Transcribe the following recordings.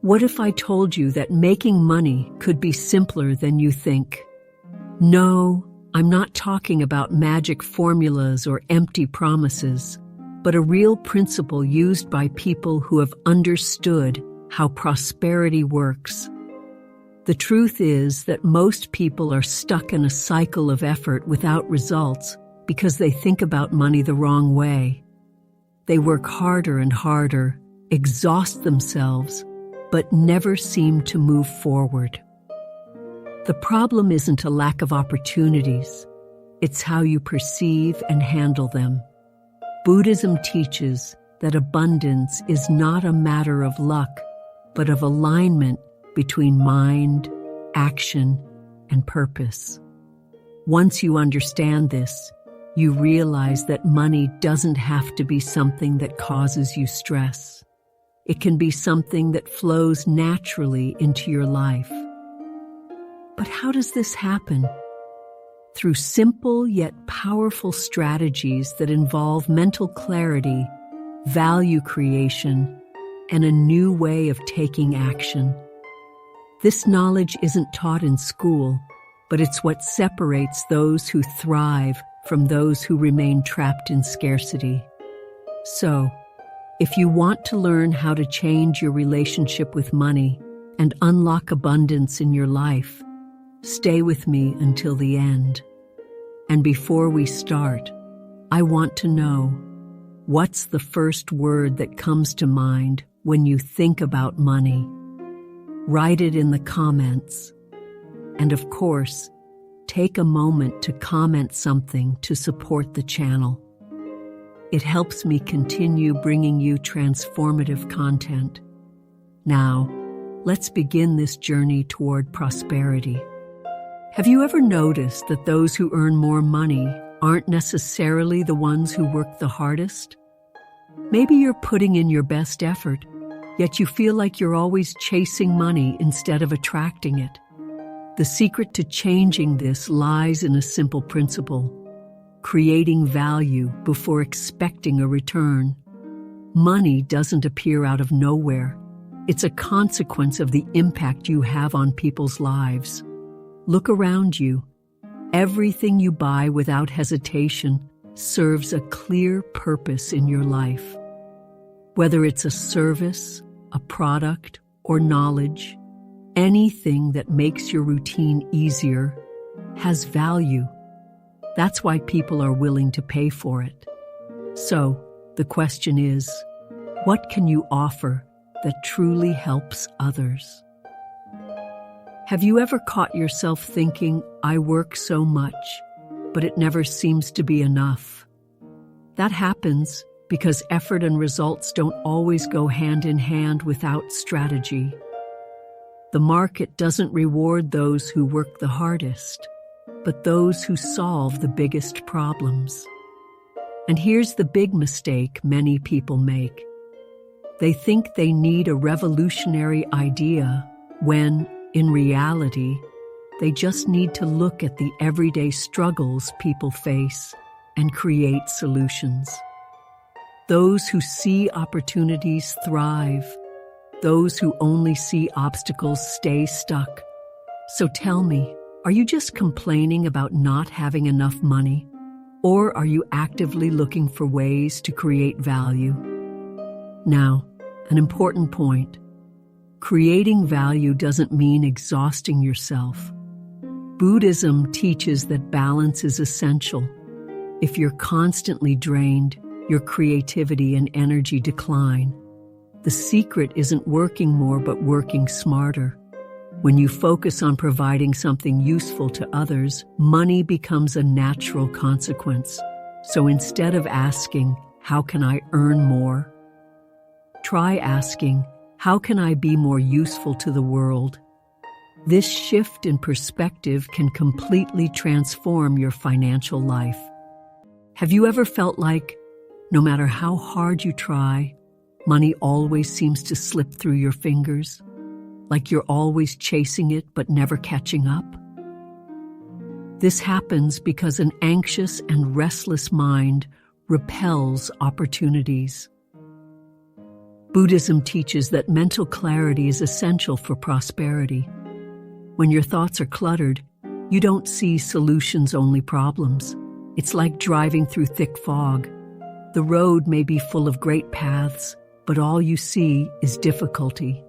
What if I told you that making money could be simpler than you think? No, I'm not talking about magic formulas or empty promises, but a real principle used by people who have understood how prosperity works. The truth is that most people are stuck in a cycle of effort without results because they think about money the wrong way. They work harder and harder, exhaust themselves, but never seem to move forward. The problem isn't a lack of opportunities, it's how you perceive and handle them. Buddhism teaches that abundance is not a matter of luck, but of alignment between mind, action, and purpose. Once you understand this, you realize that money doesn't have to be something that causes you stress. It can be something that flows naturally into your life. But how does this happen? Through simple yet powerful strategies that involve mental clarity, value creation, and a new way of taking action. This knowledge isn't taught in school, but it's what separates those who thrive from those who remain trapped in scarcity. So, if you want to learn how to change your relationship with money and unlock abundance in your life, stay with me until the end. And before we start, I want to know, what's the first word that comes to mind when you think about money? Write it in the comments. And of course, take a moment to comment something to support the channel. It helps me continue bringing you transformative content. Now, let's begin this journey toward prosperity. Have you ever noticed that those who earn more money aren't necessarily the ones who work the hardest? Maybe you're putting in your best effort, yet you feel like you're always chasing money instead of attracting it. The secret to changing this lies in a simple principle: creating value before expecting a return. Money doesn't appear out of nowhere. It's a consequence of the impact you have on people's lives. Look around you. Everything you buy without hesitation serves a clear purpose in your life. Whether it's a service, a product, or knowledge, anything that makes your routine easier has value. That's why people are willing to pay for it. So, the question is, what can you offer that truly helps others? Have you ever caught yourself thinking, I work so much, but it never seems to be enough? That happens because effort and results don't always go hand in hand without strategy. The market doesn't reward those who work the hardest, but those who solve the biggest problems. And here's the big mistake many people make. They think they need a revolutionary idea when, in reality, they just need to look at the everyday struggles people face and create solutions. Those who see opportunities thrive. Those who only see obstacles stay stuck. So tell me, are you just complaining about not having enough money? Or are you actively looking for ways to create value? Now, an important point. Creating value doesn't mean exhausting yourself. Buddhism teaches that balance is essential. If you're constantly drained, your creativity and energy decline. The secret isn't working more, but working smarter. When you focus on providing something useful to others, money becomes a natural consequence. So instead of asking, how can I earn more? Try asking, how can I be more useful to the world? This shift in perspective can completely transform your financial life. Have you ever felt like, no matter how hard you try, money always seems to slip through your fingers? Like you're always chasing it but never catching up? This happens because an anxious and restless mind repels opportunities. Buddhism teaches that mental clarity is essential for prosperity. When your thoughts are cluttered, you don't see solutions, only problems. It's like driving through thick fog. The road may be full of great paths, but all you see is difficulty.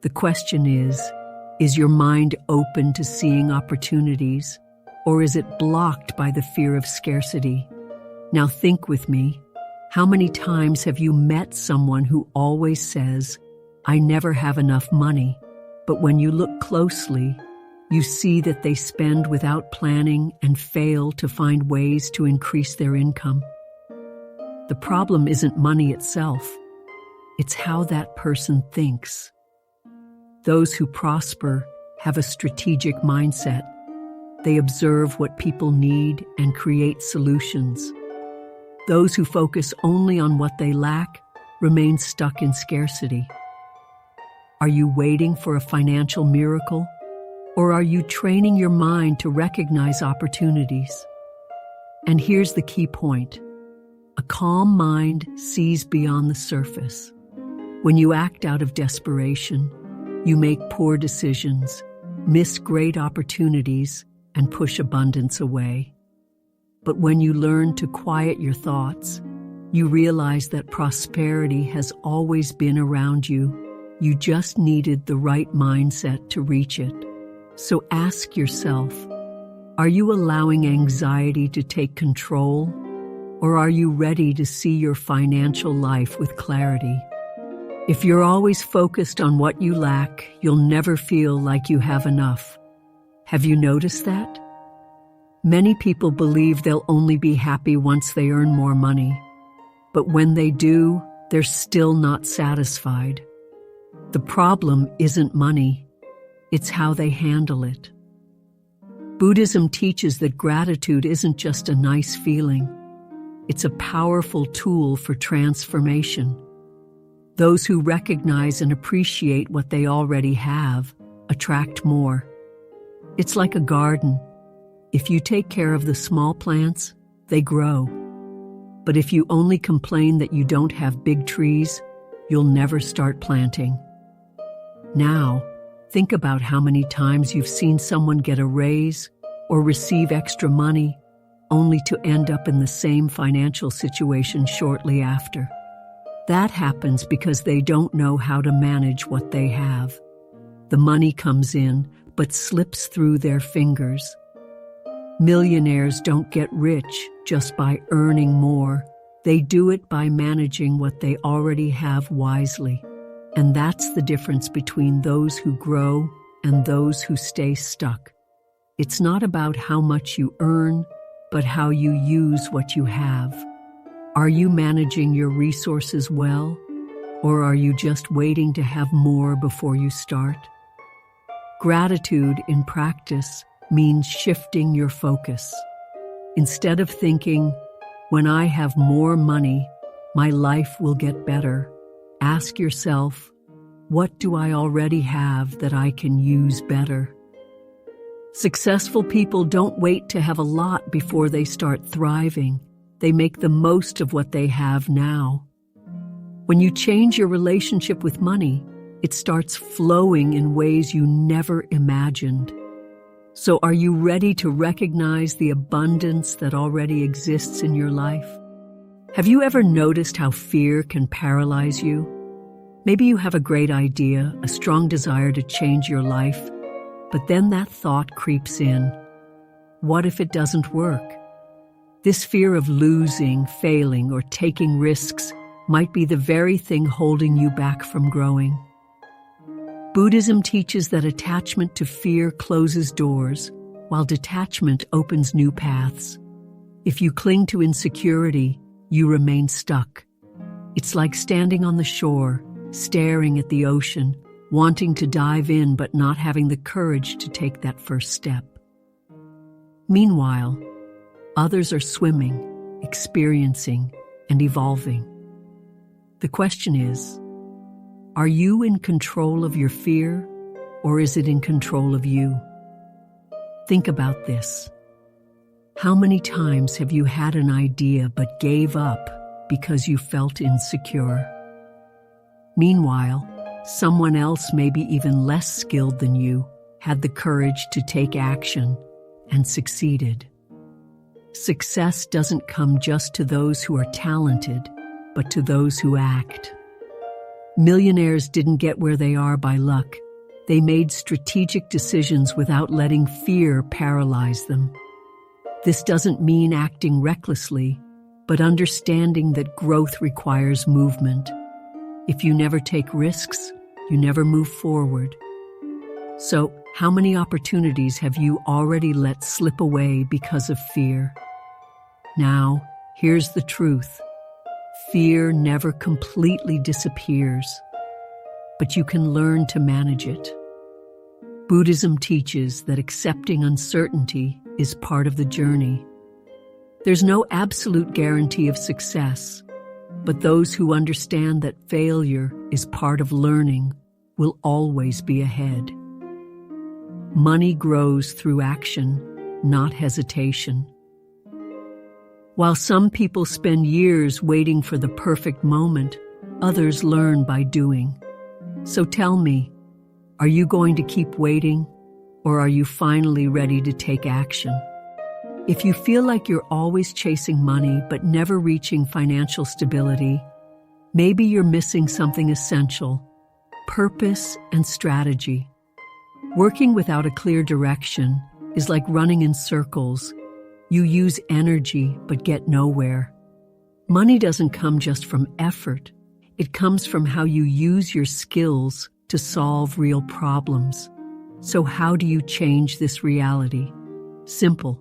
The question is your mind open to seeing opportunities, or is it blocked by the fear of scarcity? Now think with me. How many times have you met someone who always says, "I never have enough money," but when you look closely, you see that they spend without planning and fail to find ways to increase their income? The problem isn't money itself. It's how that person thinks. Those who prosper have a strategic mindset. They observe what people need and create solutions. Those who focus only on what they lack remain stuck in scarcity. Are you waiting for a financial miracle, or are you training your mind to recognize opportunities? And here's the key point. A calm mind sees beyond the surface. When you act out of desperation, you make poor decisions, miss great opportunities, and push abundance away. But when you learn to quiet your thoughts, you realize that prosperity has always been around you. You just needed the right mindset to reach it. So ask yourself, are you allowing anxiety to take control, or are you ready to see your financial life with clarity? If you're always focused on what you lack, you'll never feel like you have enough. Have you noticed that? Many people believe they'll only be happy once they earn more money. But when they do, they're still not satisfied. The problem isn't money. It's how they handle it. Buddhism teaches that gratitude isn't just a nice feeling. It's a powerful tool for transformation. Those who recognize and appreciate what they already have attract more. It's like a garden. If you take care of the small plants, they grow. But if you only complain that you don't have big trees, you'll never start planting. Now, think about how many times you've seen someone get a raise or receive extra money, only to end up in the same financial situation shortly after. That happens because they don't know how to manage what they have. The money comes in, but slips through their fingers. Millionaires don't get rich just by earning more. They do it by managing what they already have wisely. And that's the difference between those who grow and those who stay stuck. It's not about how much you earn, but how you use what you have. Are you managing your resources well, or are you just waiting to have more before you start? Gratitude in practice means shifting your focus. Instead of thinking, when I have more money, my life will get better, ask yourself, what do I already have that I can use better? Successful people don't wait to have a lot before they start thriving. They make the most of what they have now. When you change your relationship with money, it starts flowing in ways you never imagined. So are you ready to recognize the abundance that already exists in your life? Have you ever noticed how fear can paralyze you? Maybe you have a great idea, a strong desire to change your life, but then that thought creeps in. What if it doesn't work? This fear of losing, failing, or taking risks might be the very thing holding you back from growing. Buddhism teaches that attachment to fear closes doors, while detachment opens new paths. If you cling to insecurity, you remain stuck. It's like standing on the shore, staring at the ocean, wanting to dive in but not having the courage to take that first step. Meanwhile, others are swimming, experiencing, and evolving. The question is, are you in control of your fear, or is it in control of you? Think about this. How many times have you had an idea but gave up because you felt insecure? Meanwhile, someone else, maybe even less skilled than you, had the courage to take action and succeeded. Success doesn't come just to those who are talented, but to those who act. Millionaires didn't get where they are by luck. They made strategic decisions without letting fear paralyze them. This doesn't mean acting recklessly, but understanding that growth requires movement. If you never take risks, you never move forward. So, how many opportunities have you already let slip away because of fear? Now, here's the truth. Fear never completely disappears, but you can learn to manage it. Buddhism teaches that accepting uncertainty is part of the journey. There's no absolute guarantee of success, but those who understand that failure is part of learning will always be ahead. Money grows through action, not hesitation. While some people spend years waiting for the perfect moment, others learn by doing. So tell me, are you going to keep waiting, or are you finally ready to take action? If you feel like you're always chasing money but never reaching financial stability, maybe you're missing something essential: purpose and strategy. Working without a clear direction is like running in circles. You use energy but get nowhere. Money doesn't come just from effort. It comes from how you use your skills to solve real problems. So how do you change this reality? Simple.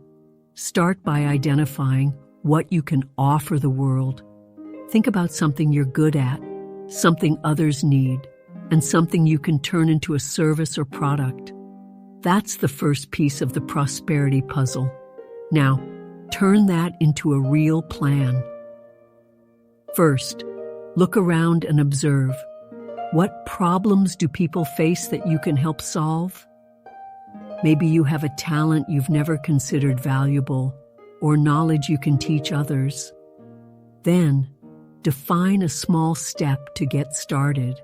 Start by identifying what you can offer the world. Think about something you're good at, something others need, and something you can turn into a service or product. That's the first piece of the prosperity puzzle. Now, turn that into a real plan. First, look around and observe. What problems do people face that you can help solve? Maybe you have a talent you've never considered valuable, or knowledge you can teach others. Then, define a small step to get started.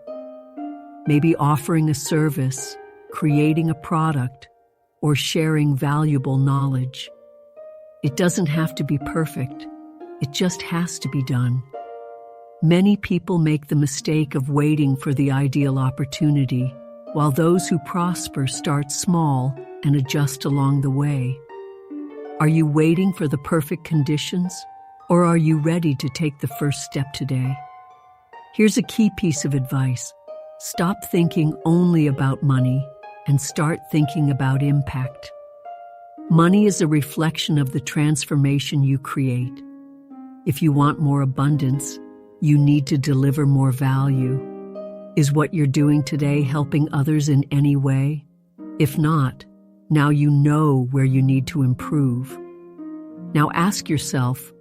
Maybe offering a service, creating a product, or sharing valuable knowledge. It doesn't have to be perfect. It just has to be done. Many people make the mistake of waiting for the ideal opportunity, while those who prosper start small and adjust along the way. Are you waiting for the perfect conditions, or are you ready to take the first step today? Here's a key piece of advice. Stop thinking only about money and start thinking about impact. Money is a reflection of the transformation you create. If you want more abundance, you need to deliver more value. Is what you're doing today helping others in any way? If not, now you know where you need to improve. Now ask yourself,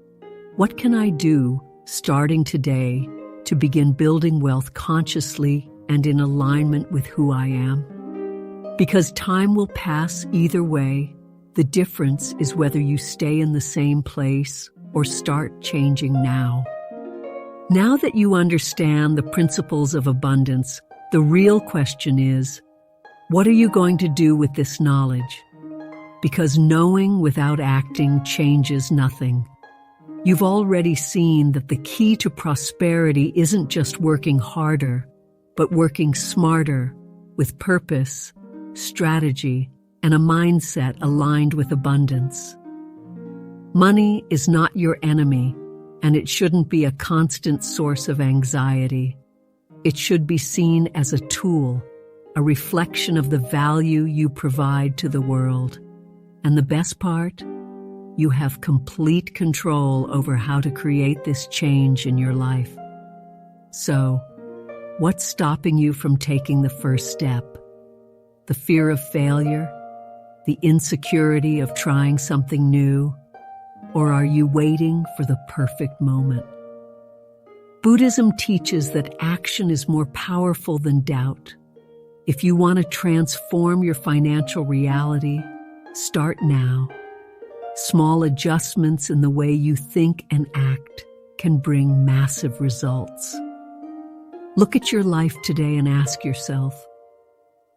what can I do starting today to begin building wealth consciously and in alignment with who I am? Because time will pass either way. The difference is whether you stay in the same place or start changing now. Now that you understand the principles of abundance, the real question is, what are you going to do with this knowledge? Because knowing without acting changes nothing. You've already seen that the key to prosperity isn't just working harder, but working smarter, with purpose, strategy, and a mindset aligned with abundance. Money is not your enemy, and it shouldn't be a constant source of anxiety. It should be seen as a tool, a reflection of the value you provide to the world. And the best part? You have complete control over how to create this change in your life. So, what's stopping you from taking the first step? The fear of failure? The insecurity of trying something new? Or are you waiting for the perfect moment? Buddhism teaches that action is more powerful than doubt. If you want to transform your financial reality, start now. Small adjustments in the way you think and act can bring massive results. Look at your life today and ask yourself,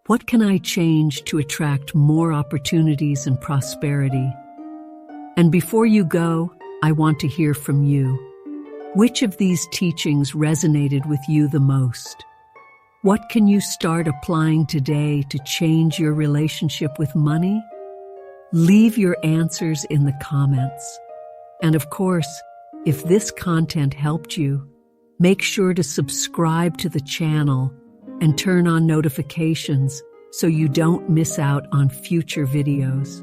what can I change to attract more opportunities and prosperity? And before you go, I want to hear from you. Which of these teachings resonated with you the most? What can you start applying today to change your relationship with money? Leave your answers in the comments. And of course, if this content helped you, make sure to subscribe to the channel and turn on notifications so you don't miss out on future videos.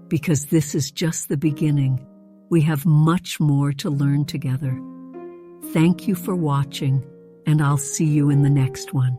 Because this is just the beginning. We have much more to learn together. Thank you for watching, and I'll see you in the next one.